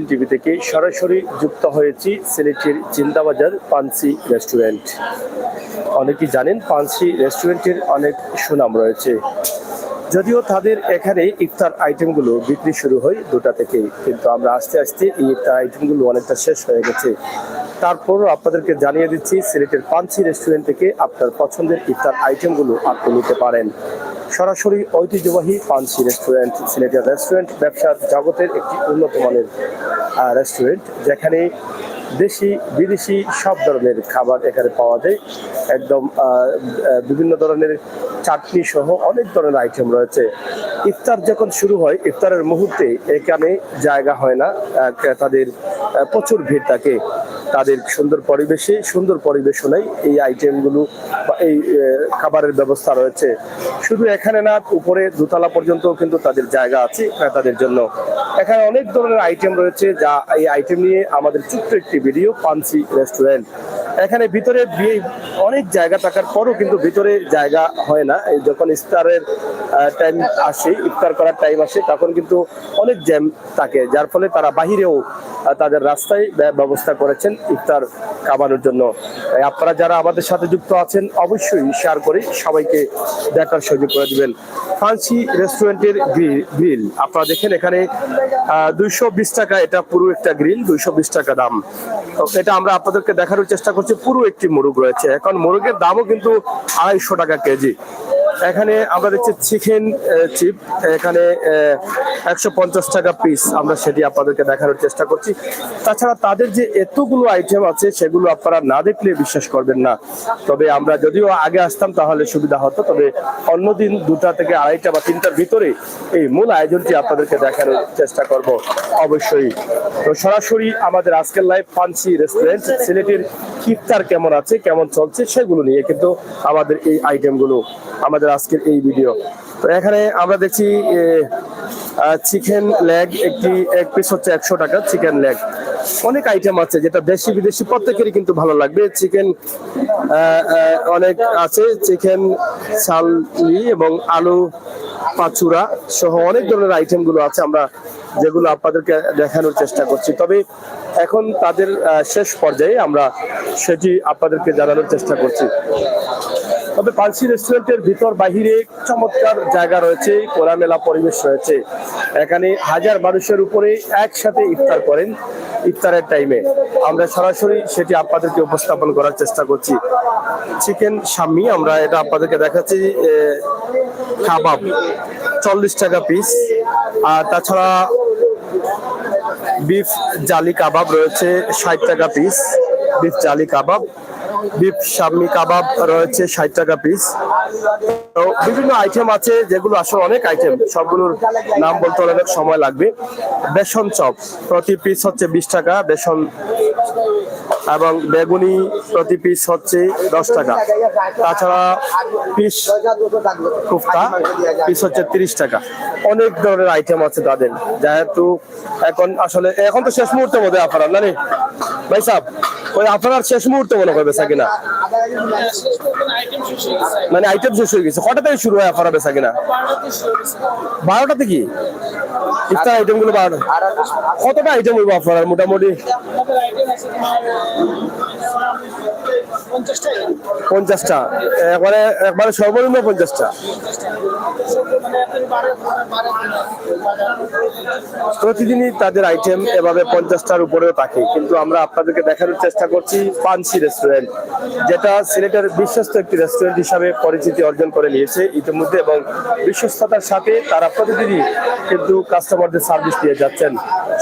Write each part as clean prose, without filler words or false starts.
TV থেকে সরাসরি যুক্ত হয়েছি সিলেটের জিন্দাবাজার পানসি রেস্টুরেন্ট। অনেকেই জানেন পানসি রেস্টুরেন্টের অনেক সুনাম রয়েছে, যদিও তাদের এখানে ইফতার আইটেমগুলো বিক্রি শুরু হয় 2টা থেকেই, কিন্তু আমরা আস্তে আস্তে এই ইফতার আইটেমগুলো অনেকটা শেষ হয়ে গেছে। তারপরও আপনাদেরকে জানিয়ে দিচ্ছি সিলেটের পানসি রেস্টুরেন্ট থেকে আপনার পছন্দের ইফতার আইটেমগুলো আপনি নিতে পারেন। সরাসরি ঐতিহ্যবাহী পানসি রেস্টুরেন্ট সিলেটের রেস্টুরেন্ট ব্যবসার জগতের একটি উন্নত মানের রেস্টুরেন্ট, যেখানে দেশি বিদেশি সব ধরনের খাবার এখানে পাওয়া যায়। একদম বিভিন্ন ধরনের চাটনি সহ অনেক ধরনের আইটেম রয়েছে। ইফতার যখন শুরু হয়, ইফতারের মুহূর্তে এখানে জায়গা হয় না, তাদের প্রচুর ভিড় থাকে। তাদের সুন্দর পরিবেশে সুন্দর পরিবেশনায় এই আইটেমগুলো বা এই খাবারের ব্যবস্থা রয়েছে। শুধু এখানে না, উপরে দোতলা পর্যন্ত কিন্তু তাদের জায়গা আছে ক্রেতাদের জন্য। এখানে অনেক ধরনের আইটেম রয়েছে, যা এই আইটেম নিয়ে আমাদের ছোট্ট একটি ভিডিও পানসি রেস্টুরেন্ট। এখানে ভিতরে অনেক জায়গা থাকার পরও কিন্তু ভিতরে জায়গা হয় না। যখন ইফতারের টাইম আসে, ইফতার করার টাইম আসে, তখন কিন্তু অনেক জ্যাম থাকে, যার ফলে তারা বাহিরেও তাদের রাস্তায় ব্যবস্থা করেছেন ইফতার খাবানোর জন্য। আপনারা যারা আমাদের সাথে যুক্ত আছেন অবশ্যই শেয়ার করে সবাইকে দেখার সুযোগ করে দিবেন। পানসি রেস্টুরেন্টের গ্রিল আপনারা দেখেন, এখানে 220 টাকা, এটা পুরো একটা গ্রিল 220 টাকা দাম। এটা আমরা আপনাদেরকে দেখানোর চেষ্টা করছি। পুরো একটি মোরগ রয়েছে, এখন মোরগের দামও কিন্তু 250 টাকা কেজি। এখানে আমরা দেখছি চিকেন চিপ, এখানে 150 টাকা পিস, আমরা সেটি আপনাদেরকে দেখানোর চেষ্টা করছি। তাছাড়া তাদের যে এতগুলো আইটেম আছে সেগুলো আপনারা না দেখলে বিশ্বাস করবেন না। তবে আমরা যদিও আগে আসতাম তাহলে সুবিধা হতো, তবে অন্যদিন 2টা থেকে 2:30 বা 3টার ভিতরে এই মূল আয়োজনটি আপনাদেরকে দেখানোর চেষ্টা করব অবশ্যই। তো সরাসরি আমাদের আজকের লাইভ পানসি রেস্টুরেন্ট সিলেটের ইফতার কেমন আছে, কেমন চলছে সেগুলো নিয়ে কিন্তু আমাদের এই আইটেমগুলো, আমাদের আজকের এই ভিডিও। তো এখানে আমরা দেখছি চিকেন লেগ, এক পিস হচ্ছে 100 টাকা চিকেন লেগ। অনেক আইটেম আছে যেটা দেশি বিদেশি প্রত্যেকেরই কিন্তু ভালো লাগবে। চিকেন অনেক আছে, চিকেন সালি এবং আলু পাচুরা সহ অনেক ধরনের আইটেম গুলো আছে, আমরা যেগুলো আপনাদেরকে দেখানোর চেষ্টা করছি। তবে এখন তাদের শেষ পর্যায়ে আমরা সেটি আপনাদেরকে জানানোর চেষ্টা করছি। তবে পানসি রেস্টুরেন্টের ভিতর বাহিরে চমৎকার জায়গা রয়েছে, খোলামেলা পরিবেশ রয়েছে। এখানে হাজার মানুষের উপরে একসাথে ইফতার করেন। ইফতারের টাইমে আমরা সরাসরি সেটি আপনাদেরকে উপস্থাপন করার চেষ্টা করছি। চিকেন শাম্মি আমরা এটা আপনাদেরকে দেখাচ্ছি। কাবাব 40 টাকা পিস, আর তাছাড়া বিফ জালি কাবাব রয়েছে 60 টাকা পিস। বিফ জালি কাবাব, বিফ শাম্মি কাবাব রয়েছে 60 টাকা পিস। তো বিভিন্ন আইটেম আছে, যেগুলো আসলে অনেক আইটেম, সবগুলোর নাম বলতে অনেক সময় লাগবে। বেসন চপ প্রতি পিস হচ্ছে 20 টাকা বেসন, এবং বেগুনি প্রতি পিস হচ্ছে 10 টাকা। তাছাড়া পিস কুফতা পিস হচ্ছে 30 টাকা। অনেক ধরনের আইটেম আছে তাদের, যেহেতু এখন তো শেষ মুহূর্তের মধ্যে আপনারা না ভাই সাহেব, ওই আপনার শেষ মুহূর্তে মনে করবে কিনা, মানে আইটেম শেষ হয়ে গেছে। কটা থেকে শুরু হয় আপনারা বেচা কিনা? 12টা থেকে ইফতার আইটেম গুলো 12টা। কতটা আইটেম হইব আপনার মোটামুটি? 50টা, একবারে সর্বনিম্ন 50টা। প্রতিদিনই তাদের আইটেম এভাবে 50টার উপরেও থাকে, কিন্তু আমরা আপনাদেরকে দেখানোর চেষ্টা করছি পানসি রেস্টুরেন্ট, যেটা সিলেটের বিশ্বস্ত একটি রেস্টুরেন্ট হিসাবে পরিচিতি অর্জন করে নিয়েছে ইতিমধ্যে, এবং বিশ্বস্ততার সাথে তারা প্রতিদিনই কিন্তু কাস্টমারদের সার্ভিস দিয়ে যাচ্ছেন।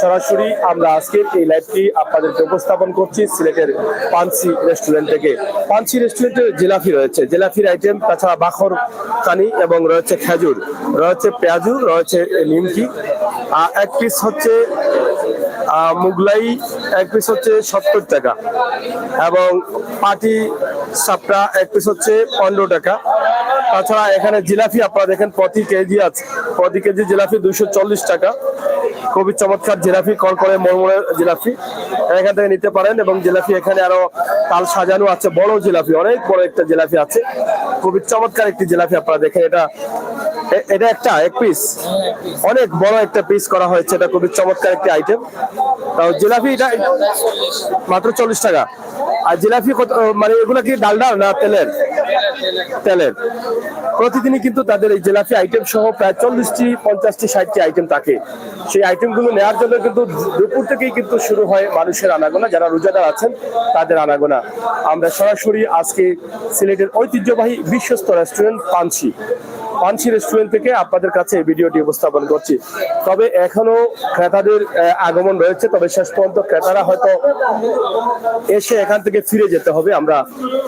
সরাসরি আমরা আজকের এই লাইভটি আপনাদেরকে উপস্থাপন করছি সিলেটের পানসি রেস্টুরেন্ট থেকে। পানসি রেস্টুরেন্টে জিলাপি রয়েছে, জিলাপির আইটেম, তাছাড়া বাখর কানি এবং রয়েছে খেজুর, রয়েছে পেঁয়াজু, রয়েছে নিমকি। এক পিস হচ্ছে মুগলাই, এক পিস হচ্ছে 70 টাকা, এবং পাটি সাপটা এক পিস হচ্ছে 15 টাকা। তাছাড়া এখানে জিলাপি আপনারা দেখেন প্রতি কেজি আছে, প্রতি কেজি জিলাপি 240 টাকা। খুবই চমৎকার জিলাপি, কড়কড়ে মরমরের জিলাপি এখান থেকে নিতে পারেন। এবং জিলাপি এখানে আরো তাল সাজানো আছে, বড় জিলাপি, অনেক বড় একটা জিলাপি আছে, খুবই চমৎকার একটি জিলাপি আপনারা দেখেন। এটা এক পিস, অনেক বড় একটা পিস করা হয়েছে, এটা খুবই চমৎকার একটি আইটেম। তাও জিলাপি এটা মাত্র 40 টাকা। আর জিলাপি কত, মানে এগুলো কি ডালডা না তেলের? তেলের। প্রতিদিনই কিন্তু তাদের এই জিলাপি আইটেম সহ প্রায় 40টি 50টি 60টি আইটেম থাকে। সেই আইটেমগুলো নেওয়ার জন্য কিন্তু দুপুর থেকেই কিন্তু শুরু হয় মানুষের আনাগোনা, যারা রোজাদার আছেন তাদের আনাগোনা। আমরা সরাসরি আজকে সিলেটের ঐতিহ্যবাহী বিশ্বস্ত রেস্টুরেন্ট পানসি রেস্টুরেন্ট থেকে আপনাদের কাছে এই ভিডিওটি উপস্থাপন করছি। তবে এখনো ক্রেতাদের আগমন রয়েছে, তবে শেষ পর্যন্ত ক্রেতারা হয়তো এসে এখান থেকে ফিরে যেতে হবে, আমরা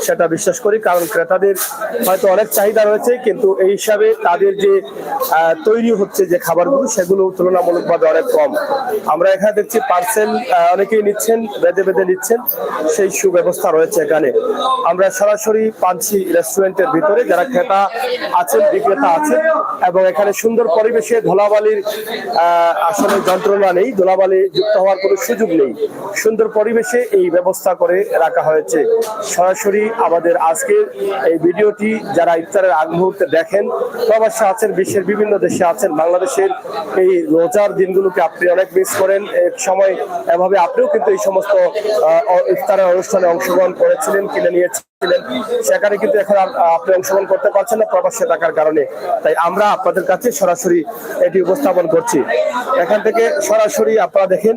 সেটা বিশ্বাস করি। কারণ ক্রেতাদের হয়তো অনেক চাহিদা রয়েছে, কিন্তু এই হিসাবে তাদের যে তৈরি হচ্ছে যে খাবারগুলো সেগুলো তুলনামূলকভাবে অনেক কম। আমরা এখানে দেখছি পার্সেল অনেকেই নিচ্ছেন, বেঁধে বেঁধে নিচ্ছেন, সেই সুব্যবস্থা রয়েছে এখানে। আমরা সরাসরি পানসি রেস্টুরেন্টের ভিতরে যারা ক্রেতা আছেন, বিক্রেতা আছে, এবং এখানে সুন্দর পরিবেশে ধুলাবালির আসলে যন্ত্রণা নেই, ধুলাবালি যুক্ত হওয়ার কোনো সুযোগ নেই। সুন্দর পরিবেশে এই ব্যবস্থা করে রাখা হয়েছে। সরাসরি আমাদের আজকের এই ভিডিওটি যারা ইফতারের আগ মুহূর্তে দেখেন, প্রবাসে আছেন, বিশ্বের বিভিন্ন দেশে আছেন, বাংলাদেশের এই রোজার দিনগুলোকে আপনি অনেক মিস করেন। এক সময় এভাবে আপনিও কিন্তু এই সমস্ত ইফতারের অনুষ্ঠানে অংশগ্রহণ করেছিলেন, কিনে নিয়েছিলেন, সেখানে কিন্তু এখন আপনি অংশগ্রহণ করতে পারছেন না প্রবাসে থাকার কারণে। তাই আমরা আপনাদের কাছে সরাসরি এটি উপস্থাপন করছি। এখান থেকে সরাসরি আপনারা দেখেন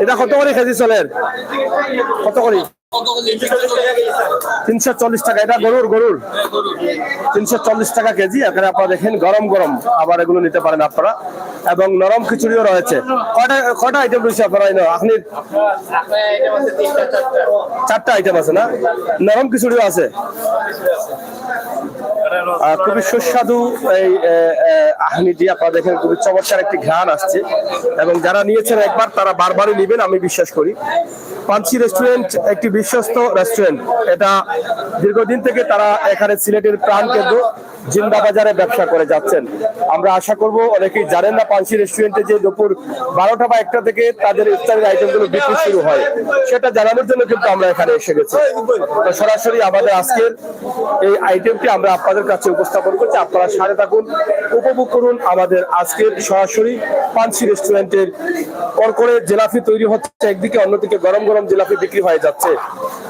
এটা কত করে কেজি চলেন, কত করে? 340 টাকা। এটা গরুর 340 টাকা কেজি। এখানে আপনারা দেখেন গরম গরম আবার এগুলো নিতে পারেন আপনারা, এবং নরম খিচুড়িও রয়েছে। কয়টা আইটেম রয়েছে আপনারা? আপনি 4টা আইটেম আছে না? নরম খিচুড়িও আছে। খুবই সুস্বাদু এই আহনিটি আপনারা দেখেন, খুবই চমৎকার একটি ঘ্রাণ আসছে, এবং যারা নিয়েছেন একবার তারা বারবারই নেবেন আমি বিশ্বাস করি। পানসি রেস্টুরেন্ট একটি বিশ্বস্ত রেস্টুরেন্ট। এটা দীর্ঘদিন থেকে তারা এখানে সিলেটের প্রাণ কেন্দ্র জিন্দাবাজারে ব্যবসা করে যাচ্ছেন। আমরা আশা করব অনেকেই জানেন না পানসি রেস্টুরেন্টে যে দুপুর 12টা বা 1টা থেকে তাদের ইফতারের আইটেমগুলো বিক্রি শুরু হয়, সেটা জানানোর জন্য কিন্তু আমরা এখানে এসে গেছি। তো সরাসরি আমাদের আজকের এই আইটেমটি আমরা আপনাদের কাছে উপস্থাপন করছি। আপনারা সাথে থাকুন, উপভোগ করুন আমাদের আজকের সরাসরি পানসি রেস্টুরেন্টের করকরে জিলাপি তৈরি হচ্ছে একদিকে, অন্যদিকে গরম গরম জিলাপি বিক্রি হয়ে যাচ্ছে।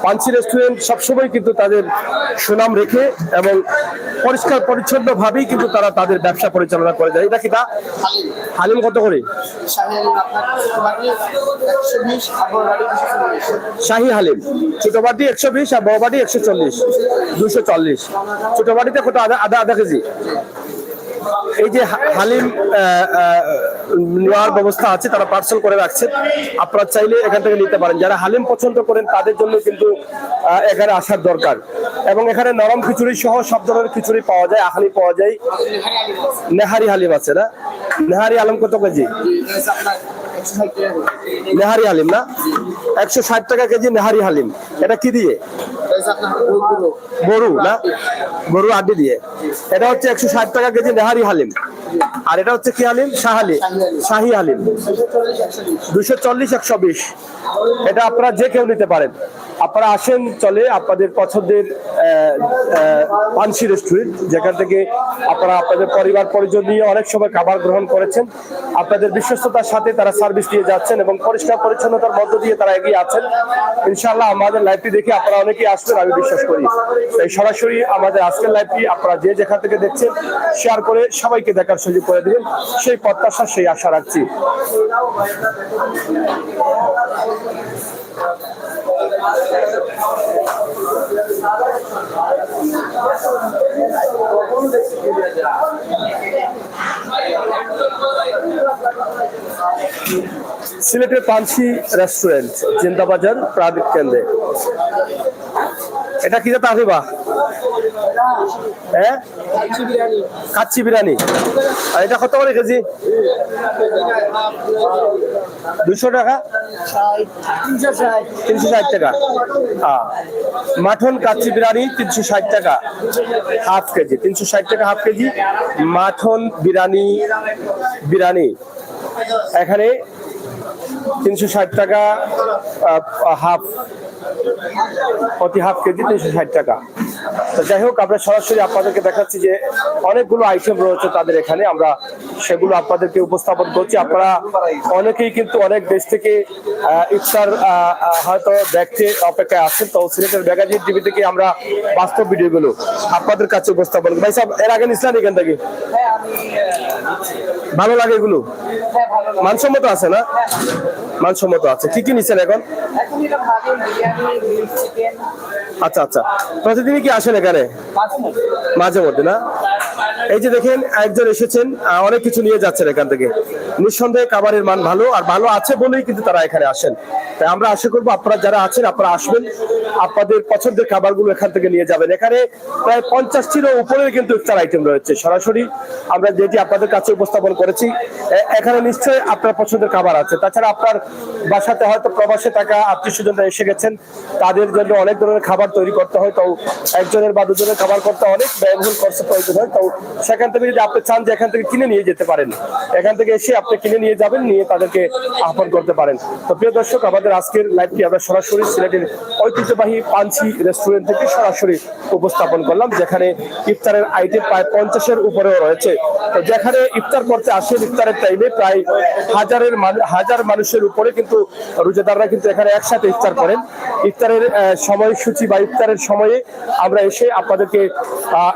পানসি রেস্টুরেন্ট সবসময় কিন্তু তাদের সুনাম রেখে এবং পরিষ্কার পরিচ্ছন্ন ভাবেই কিন্তু তারা তাদের ব্যবসা পরিচালনা করে যায়। এটা কি তা হালিম কত করে? শাহী হালিম ছোট বাটি 120 আর বড় বাটি 140, 240। ছোট বাটিতে কত? আধা কেজি। এই যে হালিম নেওয়ার ব্যবস্থা আছে, তারা পার্সেল করে রাখছেন, আপনারা চাইলে এখান থেকে নিতে পারেন। যারা হালিম পছন্দ করেন তাদের জন্য কিন্তু এখানে আসার দরকার। এবং এখানে নরম খিচুড়ি সহ সব ধরনের খিচুড়ি পাওয়া যায়, আহালি পাওয়া যায়। নেহারি হালিম আছে না? নেহারি হালিম কত কেজি? নেহারি হালিম না, 160 টাকা কেজি নেহারি হালিম। এটা কি দিয়ে? গরু না, গরু আড্ডি দিয়ে। এটা হচ্ছে 160 টাকা কেজি নেহারি হালিম। আর এটা হচ্ছে কি হালিম? শাহী হালিম 240, 120। এটা আপনারা যে কেউ নিতে পারেন। আপনারা আসেন, চলে আপনাদের পছন্দের পানসি রেস্টুরেন্ট, যেখান থেকে আপনারা আপনাদের পরিবার পরিজন নিয়ে অনেক সময় খাবার গ্রহণ করেছেন। আপনাদের বিশ্বস্ততার সাথে তারা সার্ভিস দিয়ে যাচ্ছেন এবং পরিষ্কার পরিচ্ছন্নতার মধ্য দিয়ে তারা এগিয়ে আছেন। ইনশাআল্লাহ আমাদের লাইভটি দেখে আপনারা অনেকেই আসবেন আমি বিশ্বাস করি। তাই সরাসরি আমাদের আজকের লাইভটি আপনারা যে যেখান থেকে দেখছেন শেয়ার করে সবাইকে দেখার সুযোগ করে দিবেন, সেই প্রত্যাশা, সেই আশা রাখছি। সিলেটের পানসি রেস্টুরেন্ট জিন্দাবাজার প্রাণ কেন্দ্রে। এটা কি জাতা আফিবা? হ্যাঁ, কাচ্চি বিরিয়ানি। আর এটা কত করে কেজি? 200 টাকা, 360 টাকা। মাটন কাচ্চি বিরিয়ানি 360 টাকা হাফ কেজি, 360 টাকা হাফ কেজি মাটন বিরিয়ানি এখানে 360 টাকা হাফ, প্রতি হাফ কেজি 360 টাকা। তো যাই হোক, আমরা সরাসরি আপনাদেরকে দেখাচ্ছি যে অনেকগুলো আইটেম রয়েছে তাদের এখানে, আমরা সেগুলো আপনাদেরকে উপস্থাপন করছি। আপনারা অনেকেই কিন্তু অনেক দেশ থেকে ইফতার হয়তো দেখতে অপেক্ষায় আছেন, তো সিলেটের ম্যাগাজিন টিভি থেকে আমরা বাস্তব ভিডিওগুলো আপনাদের কাছে উপস্থাপন করি। ভাই সাহেব, এর আগে নিছিলেন এখান থেকে? ভালো লাগে এগুলো? মানসম্মত আছে না? মানসম্মত আছে। কি কি নিচ্ছেন এখন? আচ্ছা আচ্ছা, প্রতিদিনই কি আসেন এখানে? মাঝে মধ্যে না? এই যে দেখেন, একজন এসেছেন, অনেক কিছু নিয়ে যাচ্ছেন এখান থেকে। নিঃসন্দেহে খাবারের মান ভালো, আর ভালো আছে বলেই কিন্তু তারা এখানে আসেন। তাই আমরা আশা করবো আপনারা যারা আছেন, আপনারা আসবেন, আপনাদের পছন্দের খাবারগুলো এখান থেকে নিয়ে যাবেন। এখানে প্রায় 50টিরও উপরে কিন্তু ইফতার আইটেম রয়েছে। সরাসরি আমরা যেটি আপনাদের কাছে উপস্থাপন করেছি, এখানে নিশ্চয়ই আপনার পছন্দের খাবার আছে। তাছাড়া আপনার বাসাতে হয়তো প্রবাসে থাকা আত্মীয় স্বজনরা এসে গেছেন, তাদের জন্য অনেক ধরনের খাবার তৈরি করতে হয়, তো একজনের বা দুজনের খাবার করতে অনেক ব্যয়বহুল খরচ প্রয়োজন হয়। তো সেখান থেকে যদি আপনি চান যে এখান থেকে কিনে নিয়ে যেতে পারেন, এখান থেকে এসে আপনি কিনে নিয়ে যাবেন, নিয়ে তাদেরকে আহ্বান করতে পারেন। তো প্রিয় দর্শক, আমাদের আজকের লাইভটি আমরা সরাসরি সিলেটের ঐতিহ্যবাহী পাঞ্চি রেস্টুরেন্ট থেকে সরাসরি উপস্থাপন করলাম, যেখানে ইফতারের আইটেম প্রায় 50-এর উপরেও রয়েছে। তো যেখানে ইফতার করতে আসেন, ইফতারের টাইমে প্রায় হাজার মানুষের উপরে কিন্তু রোজাদাররা কিন্তু এখানে একসাথে ইফতার করেন। ইফতারের সময়সূচি বা ইফতারের সময়ে আমরা এসে আপনাদেরকে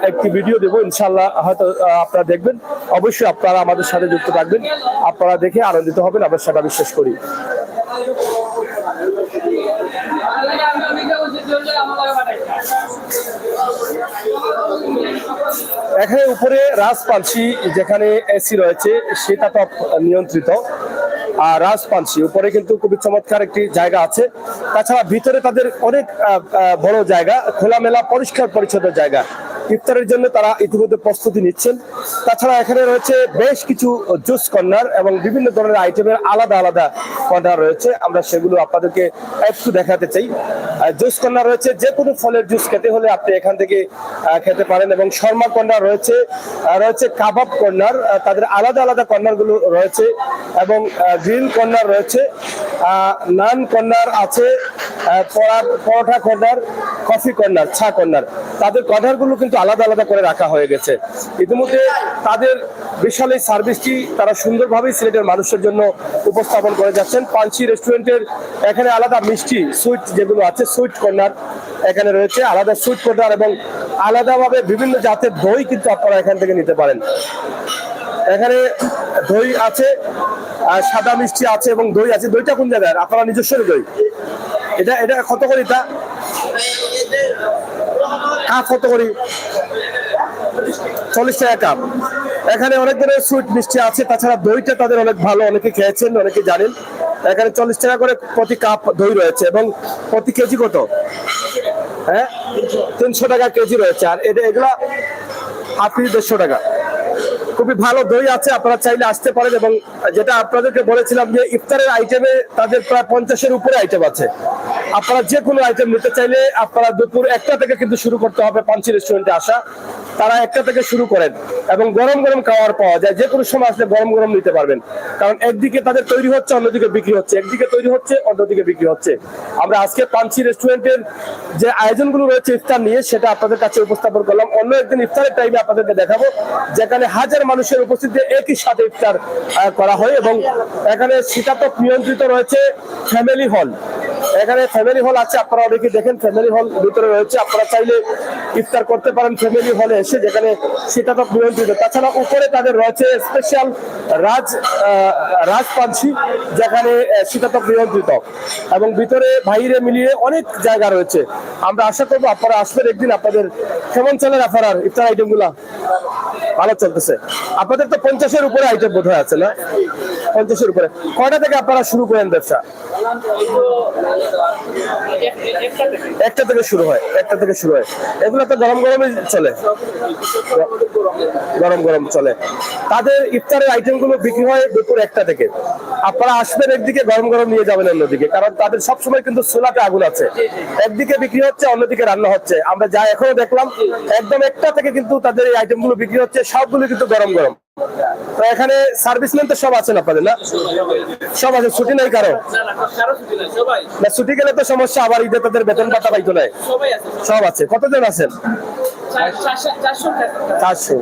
একটি ভিডিও দেবো, ইনশাল্লাহ হয়তো আপনারা দেখবেন। অবশ্যই আপনারা আমাদের সাথে যুক্ত থাকবেন, আপনারা দেখে আনন্দিত হবেন, আমরা সেটা বিশ্বাস করি। এখানে উপরে রাজপাঞ্চি, যেখানে এসি রয়েছে, সেটা তো নিয়ন্ত্রিত। আর রাজপাঞ্চি উপরে কিন্তু খুবই চমৎকার একটি জায়গা আছে। তাছাড়া ভিতরে তাদের অনেক বড় জায়গা, খোলামেলা পরিষ্কার পরিচ্ছন্ন জায়গা। ইফতারের জন্য তারা ইতিমধ্যে প্রস্তুতি নিচ্ছেন। তাছাড়া এখানে রয়েছে বেশ কিছু জুস কর্নার এবং বিভিন্ন ধরনের আইটেমের আলাদা আলাদা কর্নার রয়েছে। আমরা সেগুলো আপনাদেরকে একটু দেখাতে চাই। জুস কর্নার রয়েছে, যে কোনো ফলের জুস খেতে হলে আপনি এখান থেকে খেতে পারেন। এবং শর্মা কর্নার রয়েছে, রয়েছে কাবাব কর্নার, তাদের আলাদা আলাদা কর্নারগুলো রয়েছে। এবং গ্রিল কর্নার রয়েছে, নান কর্নার আছে, পরোটা কর্নার, কফি কর্নার, চা কর্নার। তাদের কর্নারগুলো কিন্তু আলাদা আলাদা করে রাখা হয়ে গেছে। ইতিমধ্যে তাদের বিশাল এই সার্ভিসটি তারা সুন্দরভাবেই সিলেটের মানুষের জন্য উপস্থাপন করে যাচ্ছেন। পাঞ্চি রেস্টুরেন্টের এখানে আলাদা মিষ্টি সুইট যেগুলো আছে, সুইট কর্নার এখানে রয়েছে, আলাদা সুইট কর্নার, এবং আলাদাভাবে বিভিন্ন জাতের দই কিন্তু আপনারা এখান থেকে নিতে পারেন। এখানে দই আছে, সাদা মিষ্টি আছে এবং দই আছে। দইটা কোন জায়গায়? আপনারা নিজস্ব দই? এটা এটা কত করে? এটা কাপ কত করে? 40 টাকা কাপ। এখানে অনেক ধরনের সুইট মিষ্টি আছে। তাছাড়া দইটা তাদের অনেক ভালো, অনেকে খেয়েছেন, অনেকে জানেন। এখানে 40 টাকা করে প্রতি কাপ দই রয়েছে। এবং প্রতি কেজি কত? হ্যাঁ, 300 টাকা কেজি রয়েছে। আর এগুলা আপনি 150 টাকা। খুবই ভালো দই আছে, আপনারা চাইলে আসতে পারেন। এবং যেটা আপনাদেরকে বলেছিলাম যে ইফতারের আইটেমে তাদের প্রায় 50-এর উপরে আইটেম আছে। আপনারা যে কোনো আইটেম নিতে চাইলে আপনারা দুপুর 1টা থেকে কিন্তু শুরু করতে হবে পাঞ্চি রেস্টুরেন্টে আসা। তারা 1টা থেকে শুরু করেন এবং গরম গরম খাবার পাওয়া যায়। যে কোনো সময় আসলে গরম গরম নিতে পারবেন, কারণ একদিকে তাদের তৈরি হচ্ছে, অন্যদিকে বিক্রি হচ্ছে, একদিকে তৈরি হচ্ছে, অন্যদিকে বিক্রি হচ্ছে। আমরা আজকে পাঞ্চি রেস্টুরেন্টের যে আয়োজনগুলো রয়েছে ইফতার নিয়ে, সেটা আপনাদের কাছে উপস্থাপন করলাম। অন্য একদিন ইফতারের টাইমে আপনাদেরকে দেখাবো, যেখানে হাজার মানুষের উপস্থিতিতে একই সাথে ইফতার করা হয়। এবং এখানে শীতাতপ নিয়ন্ত্রিত রয়েছে ফ্যামিলি হল। এখানে ফ্যামিলি হল আছে, আপনারা অনেকে দেখেন ফ্যামিলি হল ভিতরে রয়েছে। আপনারা চাইলে ইফতার করতে পারেন ফ্যামিলি হলে এসে, যেখানে শীতাতপ নিয়ন্ত্রিত। তাছাড়া উপরে তাদের রয়েছে স্পেশাল রাজপাঞ্চি, যেখানে শীতাতপ নিয়ন্ত্রিত, এবং ভিতরে বাইরে মিলিয়ে অনেক জায়গা রয়েছে। আমরা আশা করবো আপনারা আসবেন একদিন। আপনাদের কেমন চলে আপনার ইফতার আইটেম গুলা? ভালো চলতেছে। আপনাদের তো 50-এর উপরে আইটেম বোধ হয় আছে না? 50-এর উপরে। কয়টা থেকে আপনারা শুরু করেন ব্যবসা? 1টা থেকে শুরু হয়। 1টা থেকে শুরু হয়। এগুলো তো গরম গরমই চলে, গরম গরম চলে। তাদের ইফতারের আইটেম গুলো বিক্রি হয় দুপুর 1টা থেকে। আপনারা আসবেন একদিকে, গরম গরম নিয়ে যাবেন অন্যদিকে, কারণ তাদের সবসময় কিন্তু চুলাতে আগুন আছে, একদিকে বিক্রি হচ্ছে অন্যদিকে রান্না হচ্ছে। আমরা যা এখনো দেখলাম একদম একটা থেকে কিন্তু তাদের এই আইটেমগুলো বিক্রি হচ্ছে, সবগুলো কিন্তু গরম গরম। তো এখানে সার্ভিসম্যান তো সব আছেন আপনাদের না? সব আছে, ছুটি নেই কারো? না, ছুটি গেলে তো সমস্যা, আবার ঈদে তাদের বেতন ভাতা পাইতো নাই। সব আছে। কতজন আছেন? 400।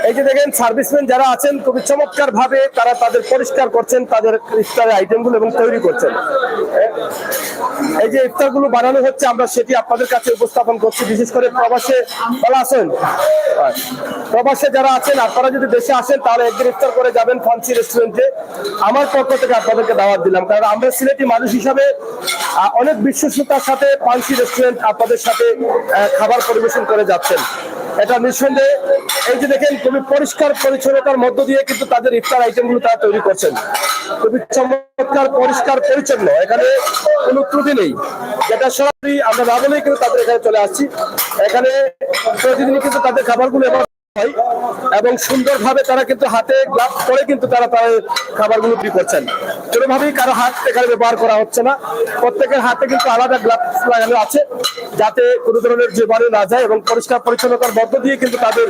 এই যে দেখেন সার্ভিসম্যান যারা আছেন খুবই চমৎকার ভাবে তারা তাদের পরিষ্কার করছেন তাদের ইফতারের আইটেমগুলো এবং তৈরি করছেন। এই যে ইফতারগুলো বানানো হচ্ছে আমরা সেটি আপনাদের কাছে উপস্থাপন করছি। বিশেষ করে প্রবাসে, ভালো আছেন? প্রবাসে যারা আছেন আপনারা যদি দেশে আসেন তাহলে একদিন ইফতার করে যাবেন পানসি রেস্টুরেন্টে। আমার পক্ষ থেকে আপনাদেরকে দাওয়াত দিলাম, কারণ আমরা সিলেটি মানুষ হিসাবে অনেক বিশ্বস্ততার সাথে পানসি রেস্টুরেন্ট আপনাদের সাথে খাবার পরিবেশন করে যাচ্ছেন। এটা নিঃসন্দেহে এই যে দেখেন খুবই পরিষ্কার পরিচ্ছন্নতার মধ্য দিয়ে কিন্তু তাদের ইফতার আইটেমগুলো তারা তৈরি করছেন। খুবই চমৎকার পরিষ্কার পরিচ্ছন্ন, এখানে কোনো ত্রুটি নেই। যেটা সরাসরি আমরা না বলেই কিন্তু তাদের এখানে চলে আসছি। এখানে প্রতিদিনই কিন্তু তাদের খাবারগুলো এবং সুন্দরভাবে তারা কিন্তু হাতে গ্লাভস পরে কিন্তু তারা তাদের খাবারগুলো বিক্রি করছেন। কোনোভাবেই কারো হাত এখানে ব্যবহার করা হচ্ছে না, প্রত্যেকের হাতে কিন্তু আলাদা গ্লাভস লাগানো আছে যাতে কোনো ধরনের জীবাণু না যায়, এবং পরিষ্কার পরিচ্ছন্নতার মধ্য দিয়ে কিন্তু তাদের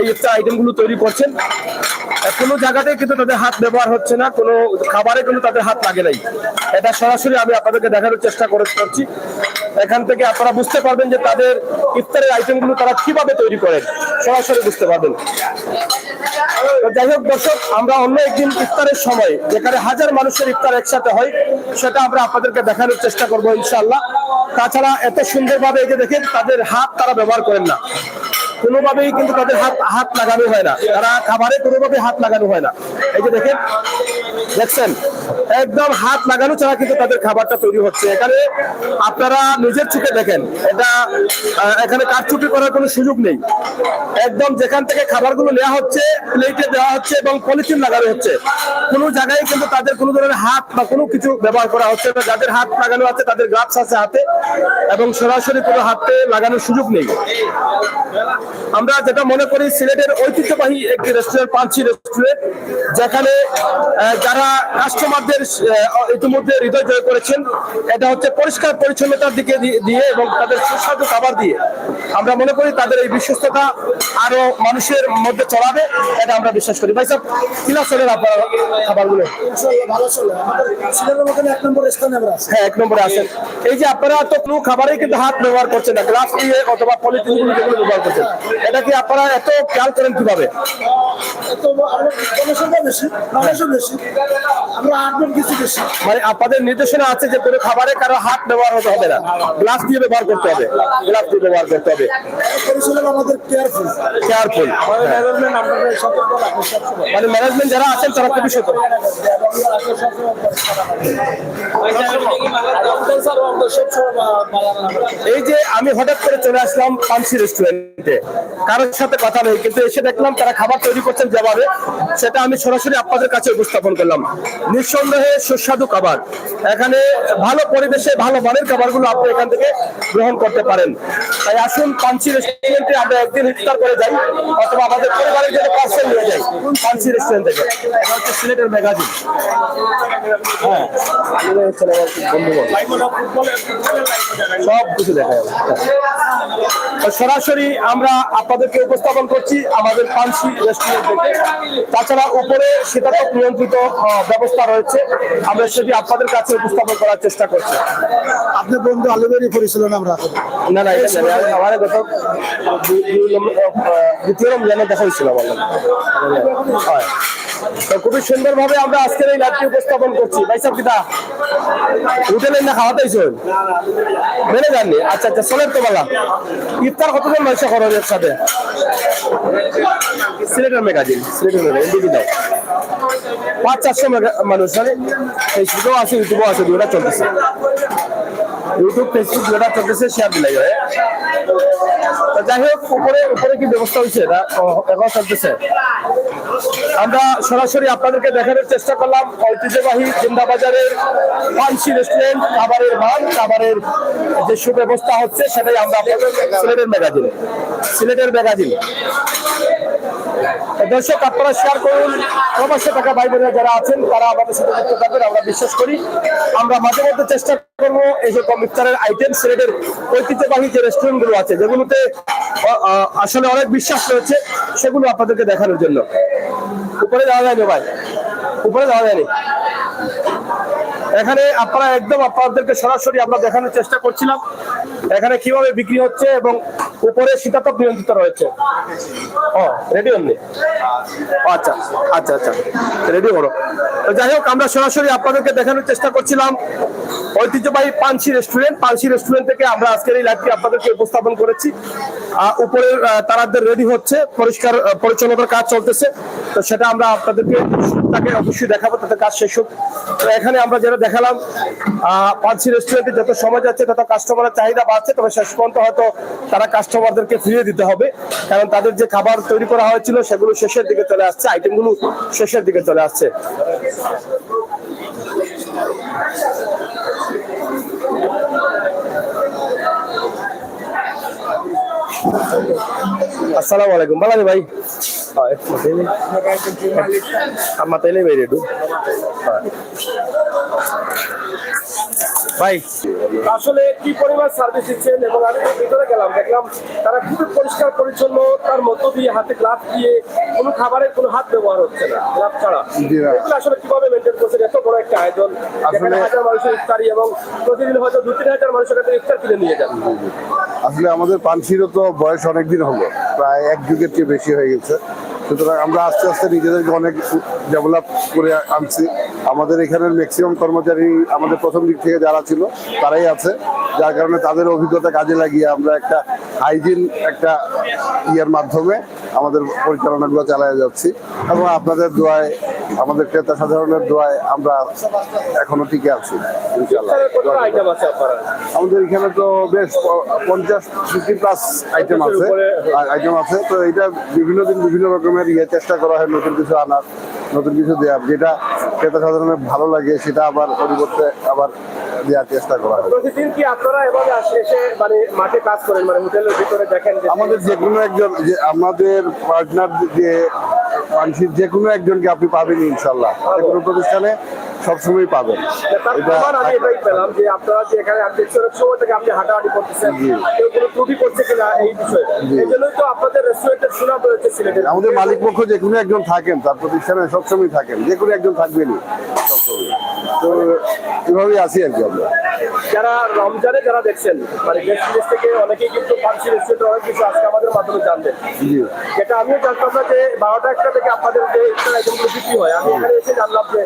এই ইফতার আইটেমগুলো তৈরি করছেন। কোনো জায়গাতেই কিন্তু তাদের হাত ব্যবহার হচ্ছে না, কোনো খাবারে কিন্তু তাদের হাত লাগে নাই। এটা সরাসরি আমি আপনাদেরকে দেখানোর চেষ্টা করছি। এখান থেকে আপনারা বুঝতে পারবেন যে তাদের ইফতারের আইটেমগুলো তারা কিভাবে তৈরি করেন, সরাসরি বুঝতে পারবেন। যাই হোক দর্শক, আমরা অন্য একদিন ইফতারের সময় যেখানে হাজার মানুষের ইফতার একসাথে হয় সেটা আমরা আপনাদেরকে দেখানোর চেষ্টা করবো ইনশাআল্লাহ। তাছাড়া এত সুন্দরভাবে এই যে দেখেন তাদের হাত তারা ব্যবহার করেন না, কোনোভাবেই কিন্তু তাদের হাত লাগানো হয় না, তারা খাবারে কোনোভাবে হাত লাগানো হয় না। এই যে দেখেন, দেখছেন একদম হাত লাগানো ছাড়া কিন্তু তাদের খাবারটা তৈরি হচ্ছে। এখানে আপনারা নিজের চোখে দেখেন, এটা এখানে কারচুপি করার কোনো সুযোগ নেই। একদম যেখান থেকে খাবারগুলো নেওয়া হচ্ছে প্লেটে দেওয়া হচ্ছে এবং পলিথিন লাগানো হচ্ছে, কোনো জায়গায় কিন্তু তাদের কোনো ধরনের হাত বা কোনো কিছু ব্যবহার করা হচ্ছে না। যাদের হাত লাগানো আছে তাদের গ্লাভস আছে হাতে, এবং সরাসরি কোনো হাতে লাগানোর সুযোগ নেই। আমরা যেটা মনে করি সিলেটের ঐতিহ্যবাহী একটি রেস্টুরেন্ট পানসি রেস্টুরেন্ট, যেখানে যারা কাস্টমারদের ইতিমধ্যে হৃদয় জয় করেছেন, এটা হচ্ছে পরিষ্কার পরিচ্ছন্নতার দিকে দিয়ে এবং তাদের সুস্বাদু খাবার দিয়ে। আমরা মনে করি তাদের এই বিশ্বস্ততা আরো মানুষের মধ্যে চলাবে, এটা আমরা বিশ্বাস করি। ভাই সাহেব, কিনা চলেন আপনার খাবারগুলো? ভালো চলে, সিলেটের মধ্যে 1 নম্বর স্থানে আমরা আছি। হ্যাঁ, 1 নম্বরে আছেন। এই যে আপনারা তো কোনো খাবারেই কিন্তু হাত ব্যবহার করছেন না, গ্লাস দিয়ে অথবা পলিথিন গুলো যেগুলো ব্যবহার করছেন, এটা কি আপনারা এত খেয়াল করেন কিভাবে? মানে আপনাদের নির্দেশনা আছে যে কোনো খাবারে কারো হাত ব্যবহার হতে হবে না, গ্লাস দিয়ে ব্যবহার করতে হবে, গ্লাস দিয়ে ব্যবহার করতে হবে। আমাদের কেয়ারফুল, মানে ম্যানেজমেন্ট যারা আছেন তারা খুবই সতর্ক। এই যে আমি হঠাৎ করে চলে আসলাম পানসি রেস্টুরেন্টে, কারোর সাথে কথা নেই, কিন্তু এসে দেখলাম তারা খাবার তৈরি করছেন যেভাবে, সেটা আমি সরাসরি আপনাদের কাছে উপস্থাপন করলাম। নিঃসন্দেহে সুস্বাদু খাবার, এখানে ভালো পরিবেশে ভালো মানের খাবারগুলো আপনি এখান থেকে গ্রহণ করতে পারেন। তাই আসুন পানসি রেস্টুরেন্টে আমরা একদিন ইফতার করে যাই, অথবা আমাদের পরিবারের জন্য পার্সেল নিয়ে যাই পানসি রেস্টুরেন্ট থেকে। এটা হচ্ছে সিলেটের ম্যাগাজিন। হ্যাঁ, সব কিছু দেখা যাবে। সরাসরি আমরা আপনাদেরকে উপস্থাপন করছি আমাদের পানসি রেস্টুরেন্ট থেকে। তাছাড়া উপরে শীতাতপ নিয়ন্ত্রিত ব্যবস্থা রয়েছে, আমরা সেটি আপনাদের কাছে উপস্থাপন করার চেষ্টা করছি। আপনি বন্ধু আলুবেরি পরিচালনা আমরা না না, এটা আমার গত 2য় রমজানে দেখা হয়েছিল আমার। তো খুবই সুন্দর ভাবে আমরা আজকের এই লাইভটি উপস্থাপন করছি। ভাই সাহেব, কিটা হোটেলের না খাওয়াতেই চল মেনে যাননি? আচ্ছা আচ্ছা, চলেন তো বলা। ইফতার কতজন মানুষ করেন একসাথে? সিলেটের ম্যাগাজিন, সিলেটের ম্যাগাজিন 500-400 মানুষ, মানে ফেসবুকেও আছে, ইউটিউবেও আছে, দুটা চলতেছে। ইউটিউব ফেসবুক দুটা চলতেছে, শেয়ার দিলাই হয়। যাই হোক, উপরে কি ব্যবস্থা হয়েছে না এখন চলতেছে? আমরা সরাসরি আপনাদেরকে দেখানোর চেষ্টা করলাম ঐতিহ্যবাহী জিন্দাবাজারের পানসি রেস্টুরেন্ট, খাবারের মান, খাবারের যে সুব্যবস্থা হচ্ছে সেটাই আমরা আপনাদের সিলেটের ম্যাগাজিন দর্শক আপনারা শেয়ার করুন, প্রবাসে থাকা ভাই বোনেরা যারা আছেন তারা আমাদের সাথে যুক্ত থাকবেন। আমরা বিশ্বাস করি আমরা মাঝে মধ্যে চেষ্টা করবো এই যে ইফতারের আইটেম, সিলেটের ঐতিহ্যবাহী যে রেস্টুরেন্ট গুলো আছে যেগুলোতে আসলে অনেক বিশ্বাস রয়েছে সেগুলো আপনাদেরকে দেখানোর জন্য। উপরে যাওয়া যায়নি ভাই, উপরে যাওয়া যায়নি। এখানে আপনারা একদম আপনাদেরকে সরাসরি আমরা দেখানোর চেষ্টা করছিলাম এখানে কিভাবে বিক্রি হচ্ছে এবং উপরে শীতাতপ নিয়ন্ত্রিত রয়েছে। ও রেডি হননি? আচ্ছা আচ্ছা আচ্ছা, রেডি করো। তো যাই হোক, আমরা সরাসরি আপনাদেরকে দেখানোর চেষ্টা করছিলাম ঐতিহ্যবাহী পানসি রেস্টুরেন্ট। পানসি রেস্টুরেন্ট থেকে আমরা আজকের এই লাইভটি আপনাদেরকে উপস্থাপন করেছি। উপরে তারাদের রেডি হচ্ছে, পরিষ্কার পরিচ্ছন্নতার কাজ চলতেছে, তো সেটা আমরা আপনাদেরকে তাকে অবশ্যই দেখাবো, তাদের কাজ শেষ হোক। তো এখানে আমরা যেটা দেখালাম পানসি রেস্টুরেন্টে যত সময় যাচ্ছে তত কাস্টমারের চাহিদা বাড়ছে, তবে শেষ পর্যন্ত হয়তো তারা কাস্টমারদেরকে ফিরিয়ে দিতে হবে, কারণ তাদের যে খাবার তৈরি করা হয়েছিল সেগুলো শেষের দিকে চলে আসছে, আইটেমগুলো শেষের দিকে চলে আসছে। আসসালামু আলাইকুম বালানি ভাই। মাতাইলে বাইরে ভাই আসলে কি পরিমাণ সার্ভিস দিচ্ছেন, এবং আমি ভিতরে গেলাম দেখলাম তারা খুবই পরিষ্কার পরিচ্ছন্ন, তার মধ্য দিয়ে হাতে গ্লাভ দিয়ে কোনো খাবারের কোনো হাত ব্যবহার হচ্ছে না গ্লাভ ছাড়া। এগুলো আসলে কিভাবে মেনটেন করছেন? এত বড় একটা আয়োজন, এখানে হাজার মানুষের ইফতারি এবং প্রতিদিন হয়তো 2-3 হাজার মানুষের কাছে ইফতার কিনে নিয়ে যান। আসলে আমাদের পানসিরও তো বয়স অনেকদিন হলো, প্রায় 1 যুগের চেয়ে বেশি হয়ে গেছে। সুতরাং আমরা আস্তে আস্তে নিজেদেরকে অনেক ডেভেলপ করে আনছি। আমাদের এখানের ম্যাক্সিমাম কর্মচারী আমাদের প্রথম দিক থেকে যারা ছিল তারাই আছে, যার কারণে তাদের অভিজ্ঞতা কাজে লাগিয়ে আমরা একটা হাইজিন একটা ইয়ের মাধ্যমে আমাদের পরিচালনাগুলো চালিয়ে যাচ্ছি, এবং আপনাদের দোয়ায়, আমাদের ক্রেতা সাধারণের দোয়ায় আমরা এখনো টিকে আছি ইনশাআল্লাহ। আমাদের এখানে তো বেশ 50-50+ আইটেম আছে, তো এটা বিভিন্ন দিন বিভিন্ন রকমের চেষ্টা করা হয় নতুন কিছু আনার, নতুন কিছু দেওয়ার, যেটা ক্রেতা সাধারণের ভালো লাগে সেটা আবার পরিবর্তে আবার দেওয়ার চেষ্টা করা হয়। প্রতিদিন কি আপনারা এভাবে এসে মানে মাঠে কাজ করেন, মানে হোটেলের ভিতরে দেখেন? আমাদের যে কোনো একজন, যে আমাদের পার্টনার যে পানসির যে কোনো একজনকে আপনি পাবেন ইনশাল্লাহ, যে কোনো প্রতিষ্ঠানে সবসময় পাবেন। আমি এটাই পেলাম যে আপনারা যে এখানে সময় থেকে আপনি হাঁটাহাঁটি করতেছেন, কেউ কোনো ত্রুটি করছে কিনা এই বিষয়ে, এই জন্যই তো আপনাদের রেস্টুরেন্টের সুনাম রয়েছে সিলেটে। আমাদের মালিক পক্ষ যে কোনো একজন থাকেন, তার প্রতিষ্ঠানে সবসময় থাকেন, যে কোনো একজন থাকবেনই সবসময়। তো এভাবেই আসি আর কি। আমরা যারা রমজানে যারা দেখছেন, মানে দেশ বিদেশ থেকে অনেকেই কিন্তু পানসি রেস্টুরেন্টে অনেক কিছু আজকে আমাদের মাধ্যমে জানবেন, যেটা আমিও জানতাম না যে 12টা-1টা থেকে আপনাদের যে ইফতার আইটেমগুলো বিক্রি হয়। আমি এখানে এসে জানলাম যে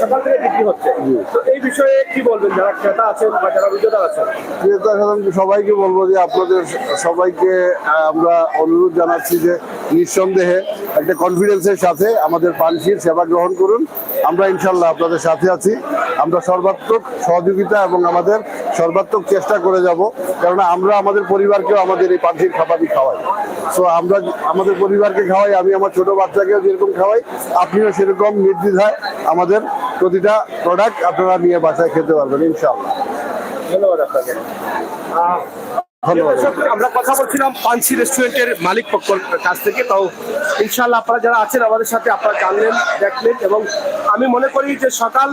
সকাল থেকে বিক্রি হচ্ছে। তো এই বিষয়ে কি বলবেন যারা ক্রেতা আছেন বা যারা বিক্রেতা আছেন? ক্রেতা সাধারণত সবাইকে বলবো যে আপনাদের সবাইকে আমরা অনুরোধ জানাচ্ছি যে নিঃসন্দেহে একটা কনফিডেন্সের সাথে আমাদের পানসির সেবা গ্রহণ করুন। আমরা ইনশাল্লাহ আপনাদের সাথে আছি। আমরা সর্বাত্মক সহযোগিতা এবং আমাদের সর্বাত্মক চেষ্টা করে যাব, কারণ আমরা আমাদের পরিবারকেও আমাদের এই পানসির খাবারই খাওয়াই। সো আমরা আমাদের পরিবারকে খাওয়াই, আমি আমার ছোট বাচ্চাকেও যেরকম খাওয়াই, আপনিও সেরকম নির্দ্বিধায় আমাদের প্রতিটা প্রোডাক্ট আপনারা নিয়ে বাসায় খেতে পারবেন ইনশাআল্লাহ। ধন্যবাদ আপনাকে। আমরা কথা বলছিলাম পানসি রেস্টুরেন্টের মালিক পক্ষের কাছ থেকে। তাও ইনশাআল্লাহ আপনারা যারা আছেন আমাদের সাথে, আপনারা জানলেন, দেখলেন, এবং আমি মনে করি যে সকাল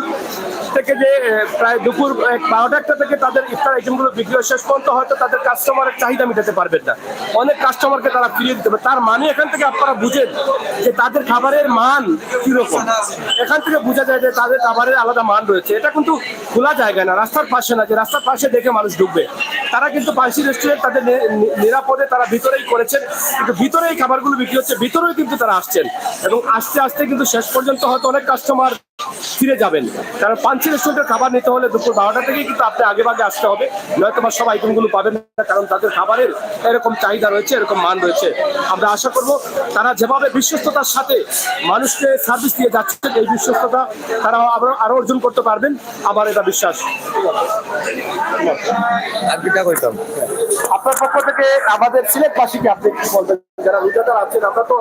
থেকে যে প্রায় দুপুর 12টা-1টা থেকে তাদের ইফতার আইটেমগুলো বিক্রি হয়, শেষ পর্যন্ত হয়তো তাদের কাস্টমারের চাহিদা মেটাতে পারবেন না, অনেক কাস্টমারকে তারা ফিরিয়ে দিতে হবে। তার মানে এখান থেকে আপনারা বুঝেন যে তাদের খাবারের মান কিরকম। এখান থেকে বোঝা যায় যে তাদের খাবারের আলাদা মান রয়েছে। এটা কিন্তু খোলা জায়গা না, রাস্তার পাশে না যে রাস্তার পাশে দেখে মানুষ ঢুকবে। তারা কিন্তু পানসি রেস্টুরেন্ট তাদের নিরাপদে তারা ভিতরেই করেছেন, কিন্তু ভিতরেই খাবারগুলো বিক্রি হচ্ছে, ভিতরেই কিন্তু তারা আসছেন, এবং আস্তে আস্তে কিন্তু শেষ পর্যন্ত হয়তো অনেক কাস্টমার ফিরে যাবেন। কারণ পানসি রেস্টুরেন্টের খাবার নিতে হলে দুপুর 12টা থেকেই কিন্তু আপনি আগে ভাগে আসতে হবে, নয়তো বা সব আইটেমগুলো পাবেন না, কারণ তাদের খাবারের এরকম চাহিদা রয়েছে, এরকম মান রয়েছে। আমরা আশা করব তারা যেভাবে বিশ্বস্ততার সাথে মানুষকে সার্ভিস দিয়ে যাচ্ছেন, এই বিশ্বস্ততা তারা আরো অর্জন করতে পারবেন, আমার এটা বিশ্বাস। আপনার পক্ষ থেকে আমাদের সিলেটবাসীকে আপনি কি বলবেন? যারা রোজাদার আছেন, আমরা তো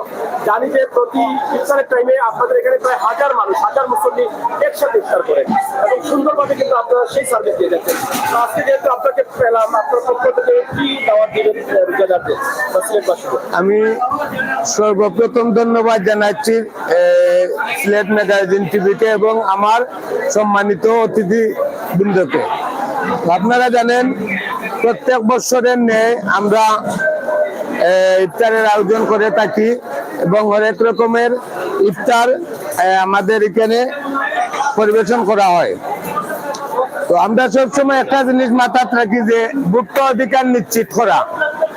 জানি যে প্রতি ইফতারের টাইমে আপনাদের এখানে প্রায় হাজার মুসল্লি একসাথে ইফতার করেন এবং সুন্দরভাবে কিন্তু আপনারা সেই সার্ভিস দিয়ে যাচ্ছেন। তো আজকে যেহেতু আপনাকে পেলাম, আপনার পক্ষ থেকে কি দাওয়াত দিবেন রোজাদারদের বা সিলেটবাসীকে? আমি সর্বপ্রথম ধন্যবাদ জানাচ্ছি সিলেট ম্যাগাজিন টিভিকে এবং আমার সম্মানিত অতিথি বৃন্দকে। আপনারা জানেন প্রত্যেক বছরের ন্যায় আমরা ইফতারের আয়োজন করে থাকি এবং অনেক রকমের ইফতার আমাদের এখানে পরিবেশন করা হয়। তো আমরা সবসময় একটা জিনিস মাথায় রাখি যে ভোক্তা অধিকার নিশ্চিত করা।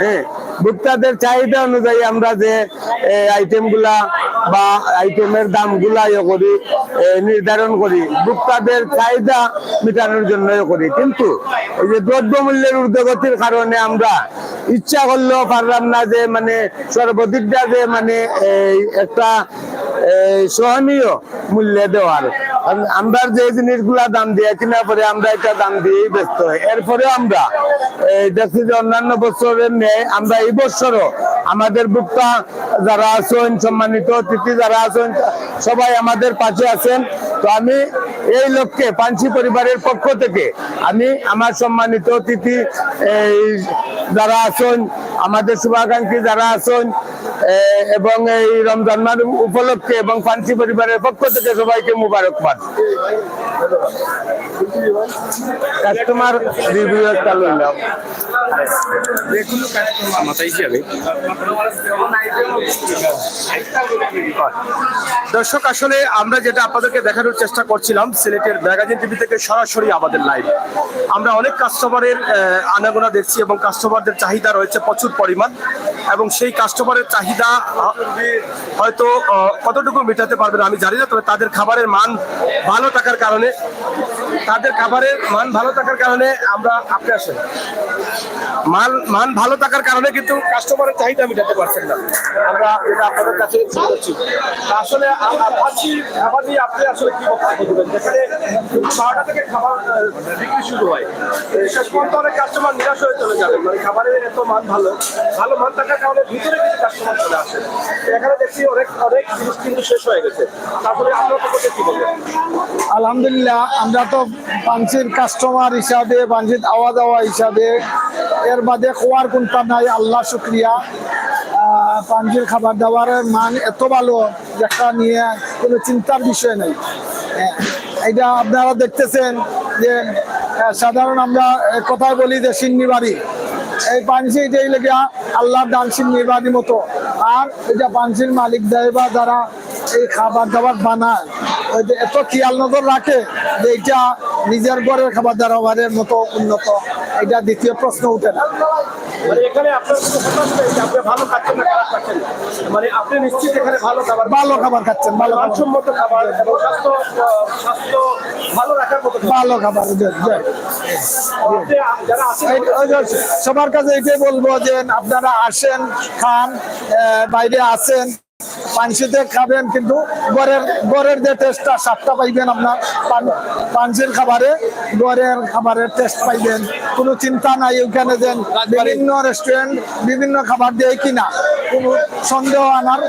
হ্যাঁ, ভোক্তাদের চাহিদা অনুযায়ী আমরা যে আইটেম গুলা বা আইটেমের দাম গুলা করি, নির্ধারণ করি, ভোক্তাদের চাহিদা মেটানোর জন্য করি। কিন্তু এই যে দ্রব্যমূল্যের ঊর্ধ্বগতির কারণে আমরা ইচ্ছা করলেও পারলাম না যে মানে সর্বাধিকটা যে মানে একটা সহনীয় মূল্যে দেওয়ার। আমরা যে জিনিসগুলা দাম দিয়ে কিনা পরে আমরা এটা দাম দিয়েই ব্যস্ত হই। এরপরে আমরা দেখছি যে অন্যান্য বছরের নেই আমরা এই বছরও আমাদের ভোক্তা যারা আছেন, সম্মানিত অতিথি যারা আছেন, সবাই আমাদের পাশে আছেন। তো আমি এই লক্ষ্যে পাঞ্চি পরিবারের পক্ষ থেকে আমি আমার সম্মানিত অতিথি যারা আছেন, আমাদের শুভাকাঙ্ক্ষী যারা আছেন এবং এই রমজান মাস উপলক্ষে এবং পাঞ্চি পরিবারের পক্ষ থেকে সবাইকে মুবারকবাদ। কাস্টমার রিভিউ একটা লইলাম। দর্শক, আসলে আমরা যেটা আপনাদেরকে দেখানোর চেষ্টা করছিলাম সিলেটের ম্যাগাজিন টিভি থেকে সরাসরি আমাদের লাইভ, আমরা অনেক কাস্টমারের আনাগোনা দেখছি এবং কাস্টমারদের চাহিদা রয়েছে প্রচুর পরিমাণ এবং সেই কাস্টমারের চাহিদা হয়তো কতটুকু মেটাতে পারবেন আমি জানি না। তবে তাদের খাবারের মান ভালো থাকার কারণে আমরা আপনি আসেন মান ভালো থাকার কারণে কিন্তু কাস্টমারের চাহিদা মেটাতে পারছেন না। আমরা এটা আপনাদের কাছে বলছি। আসলে খাবার নিয়ে আপনি আসলে কি বক্তব্য দেবেন? যেখানে 12টা থেকে খাবার বিক্রি শুরু হয়, শেষ পর্যন্ত অনেক কাস্টমার নিরাশ হয়ে চলে যাবে। মানে খাবারের এত মান ভালো মান থাকার কারণে ভিতরে কিছু কাস্টমার চলে আসে। এখানে দেখছি অনেক জিনিস কিন্তু শেষ হয়ে গেছে। তারপরে আপনার পক্ষে কি বলবেন? আলহামদুলিল্লাহ, আমরা তো পাঞ্চির কাস্টমার হিসাবে, পাঞ্চির আওয়াজ হিসাবে এর বাদে খোয়ার কোনটা নাই। আল্লাহ শুক্রিয়া, পাঞ্চির খাবার দাবারের মান এত ভালো যেটা নিয়ে কোনো চিন্তার বিষয় নেই। এটা আপনারা দেখতেছেন যে সাধারণ আমরা কথায় বলি যে সিন্নি বাড়ি, এই পাঞ্চি এটাই লেগে আল্লাহর দান সিন্নি বাড়ির মতো। আর এটা পাঞ্চির মালিক দেয় বা যারা এই খাবার দাবার বানায় এত খেয়াল নজর রাখে যে এটা নিজের ঘরের খাবার দাবারের মতো উন্নত, এটা দ্বিতীয় প্রশ্ন উঠে না। মানে এখানে আপনার আপনি ভালো খাচ্ছেন না খারাপ খাচ্ছেন, মানে আপনি নিশ্চিত এখানে ভালো খাবার খাচ্ছেন, মানসম্মত খাবার এবং স্বাস্থ্য ভালো রাখার মতো ভালো খাবার। যারা আসেন সবার কাছে এটাই বলবো যে আপনারা আসেন, খান, বাইরে আসেন, পাঞ্চিতে খাবেন, কিন্তু গড়ের যে টেস্টটা স্বাদটা পাইবেন আপনার পাঞ্চির খাবারে, গড়ের খাবারের টেস্ট পাইবেন। কোনো চিন্তা নাই ওখানে যে বিভিন্ন রেস্টুরেন্ট বিভিন্ন খাবার দিয়ে কিনা, কোনো সন্দেহ আনার।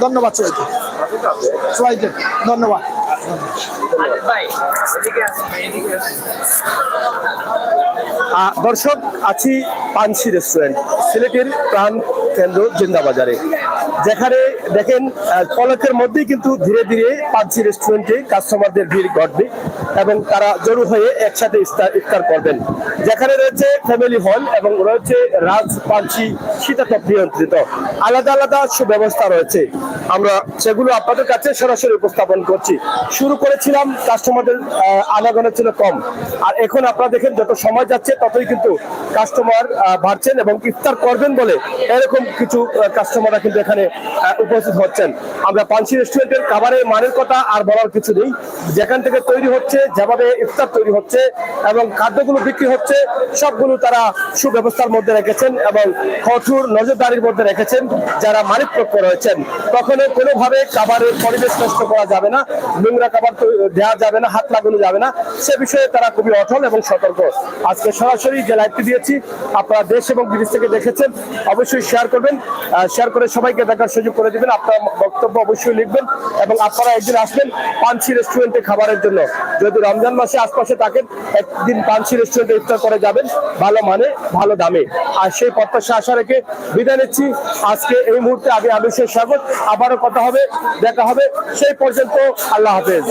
ধন্যবাদ সবাইকে, ধন্যবাদ। দর্শক, আছি পাঞ্চি রেস্টুরেন্ট, সিলেটের প্রাণ কেন্দ্র জিন্দাবাজারে, যেখানে দেখেন পলকের মধ্যেই কিন্তু ধীরে ধীরে পাঞ্চি রেস্টুরেন্টে কাস্টমারদের ভিড় ঘটবে এবং তারা জড়ো হয়ে একসাথে ইফতার করবেন। যেখানে রয়েছে ফ্যামিলি হল এবং রয়েছে রাজ পাঞ্চি শীতাতপ নিয়ন্ত্রিত, আলাদা আলাদা সুব্যবস্থা রয়েছে। আমরা সেগুলো আপনাদের কাছে সরাসরি উপস্থাপন করছি। শুরু করেছিলাম, কাস্টমারদের আনাগোনা ছিল কম, আর এখন আপনারা দেখেন যত সময় যাচ্ছে ততই কিন্তু কাস্টমার বাড়ছেন এবং ইফতার করবেন বলে এরকম কিছু কাস্টমাররা কিন্তু এখানে উপস্থিত উপস্থিত হচ্ছেন। আমরা পানসি রেস্টুরেন্টের খাবারের মানের কথা আর বলার কিছু নেই। যেখান থেকে তৈরি হচ্ছে, যেভাবে ইফতার তৈরি হচ্ছে এবং খাদ্যগুলো বিক্রি হচ্ছে, সবগুলো তারা সুব্যবস্থার মধ্যে রেখেছেন এবং কঠোর নজরদারির মধ্যে রেখেছেন যারা মালিক পক্ষ রয়েছেন। কখনো কোনোভাবে খাবারের পরিবেশ নষ্ট করা যাবে না, নোংরা খাবার দেওয়া যাবে না, হাত লাগানো যাবে না, সে বিষয়ে তারা খুবই অটল এবং সতর্ক। আজকে সরাসরি যে লাইভটি দিয়েছি আপনারা দেশ এবং বিদেশ থেকে দেখেছেন, অবশ্যই শেয়ার করবেন, শেয়ার করে সবাইকে দেখার সুযোগ করে দিবেন। আপনার বক্তব্য অবশ্যই লিখবেন এবং আপনারা একদিন আসবেন পানসি রেস্টুরেন্টে খাবারের জন্য। যদি রমজান মাসে আশপাশে থাকেন, একদিন পানসি রেস্টুরেন্টে ইফতার করে যাবেন, ভালো মানে ভালো দামে। আর সেই প্রত্যাশা আশা রেখে বিদায় নিচ্ছি আজকে এই মুহূর্তে। আমি আমিষের স্বাগত, আবারও কথা হবে, দেখা হবে, সেই পর্যন্ত আল্লাহ হাফেজ।